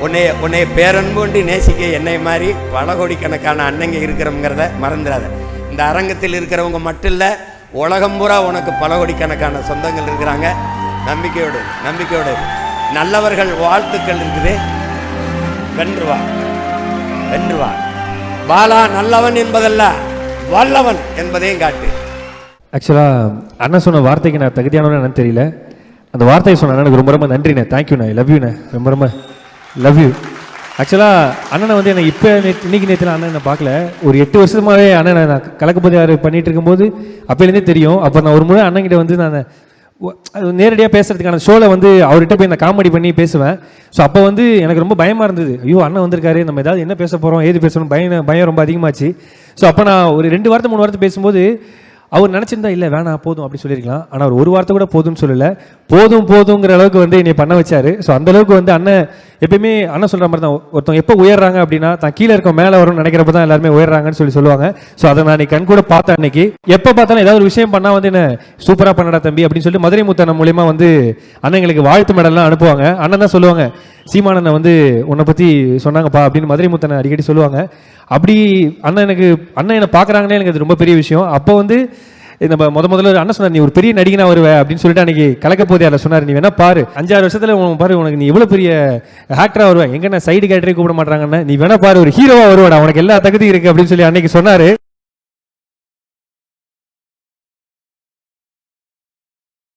உன்னை பேரன்பு நேசிக்க என்னை மாதிரி பல கோடிக்கணக்கான அண்ணங்க இருக்கிறவங்கிறத மறந்துடாத. இந்த அரங்கத்தில் இருக்கிறவங்க மட்டும் இல்லை, உலகம் பூரா உனக்கு பல கோடிக்கணக்கான சொந்தங்கள் இருக்கிறாங்க. நம்பிக்கையோடு நல்லவர்கள் வாழ்த்துக்கள் இருக்குது. வென்று வா. பாலா நல்லவன் என்பதல்ல, வல்லவன் என்பதையும் காட்டு. ஆக்சுவலாக அண்ணன் சொன்ன வார்த்தைக்கு நான் தகுதியானவன்னு என்னன்னு தெரியல. அந்த வார்த்தையை சொன்ன அண்ணனுக்கு ரொம்ப ரொம்ப நன்றிண்ணே. தேங்க்யூண்ணே. லவ் யூண்ணே. ரொம்ப லவ் யூ. ஆக்சுவலாக அண்ணனை வந்து எனக்கு இப்போ இன்னைக்கு நேற்று அண்ணன் என்னை பார்க்கல. ஒரு 8 வருஷமாகவே அண்ணனை நான் கலக்கப்பதியார் பண்ணிகிட்டு இருக்கும்போது அப்போலேருந்தே தெரியும். அப்போ நான் ஒரு முறை அண்ணன்கிட்ட வந்து நான் நேரடியாக பேசுறதுக்கான ஷோவில் வந்து அவர்கிட்ட போய் நான் காமெடி பண்ணி பேசுவேன். ஸோ அப்போ வந்து எனக்கு ரொம்ப பயமாக இருந்தது. ஐயோ அண்ணன் வந்திருக்காரு, நம்ம ஏதாவது என்ன பேச போகிறோம், ஏது பேசணும், பயம் ரொம்ப அதிகமாச்சு. ஸோ அப்போ நான் ஒரு 2 வார்த்தை 3 வார்த்தை பேசும்போது அவர் நினச்சிருந்தா இல்லை வேணாம் போதும் அப்படி சொல்லியிருக்கலாம். ஆனால் அவர் ஒரு வார்த்தை கூட போதும்னு சொல்லலை. போதுங்கிற அளவுக்கு வந்து என்னை பண்ண வச்சாரு. ஸோ அந்த அளவுக்கு வந்து அண்ணன் எப்பயுமே அண்ணன் சொல்கிற மாதிரி தான், ஒருத்தவங்க எப்போ உயர்றாங்க அப்படின்னா தான் கீழே இருக்க மேலே வரும்னு நினைக்கிறப்ப தான் எல்லாருமே உயர்றாங்கன்னு சொல்லுவாங்க. ஸோ அதை நான் கண் கூட பார்த்தேன். அன்னைக்கு எப்போ பார்த்தாலும் ஏதாவது ஒரு விஷயம் பண்ணால் வந்து என்ன சூப்பராக பண்ணடா தம்பி அப்படின்னு சொல்லிட்டு மதுரை முத்தண்ணன் மூலியமாக வந்து அண்ணங்களுக்கு வாழ்த்து மெடல்லாம் அனுப்புவாங்க. அண்ணன் தான் சொல்லுவாங்க, சீமானண்ணை வந்து உன்னை பற்றி சொன்னாங்கப்பா அப்படின்னு மதுரை முத்தண்ணன் அடிக்கடி சொல்லுவாங்க. அப்படி அண்ணன் என்னை பார்க்குறாங்கன்னே எனக்கு அது ரொம்ப பெரிய விஷயம். அப்போ வந்து நம்ம முதல்ல ஒரு அண்ணன் சொன்னார், நீ ஒரு பெரிய நடிகனா வருவ அப்படின்னு சொல்லிட்டு அன்னைக்கு கலக்கப்போதே அதில் சொன்னார், நீ வேணா பாரு 5-6 வருஷத்துல பாரு உனக்கு நீ இவ்வளோ பெரிய ஆக்டரா வருவேன், எங்கன்னா சைடு கேரக்டரே கூப்பிட மாட்டாங்கன்னு, நீ வேணா பாரு ஒரு ஹீரோவா வருவாடா, உனக்கு எல்லா தகுதி இருக்கு அப்படின்னு சொல்லி அன்னைக்கு சொன்னாரு.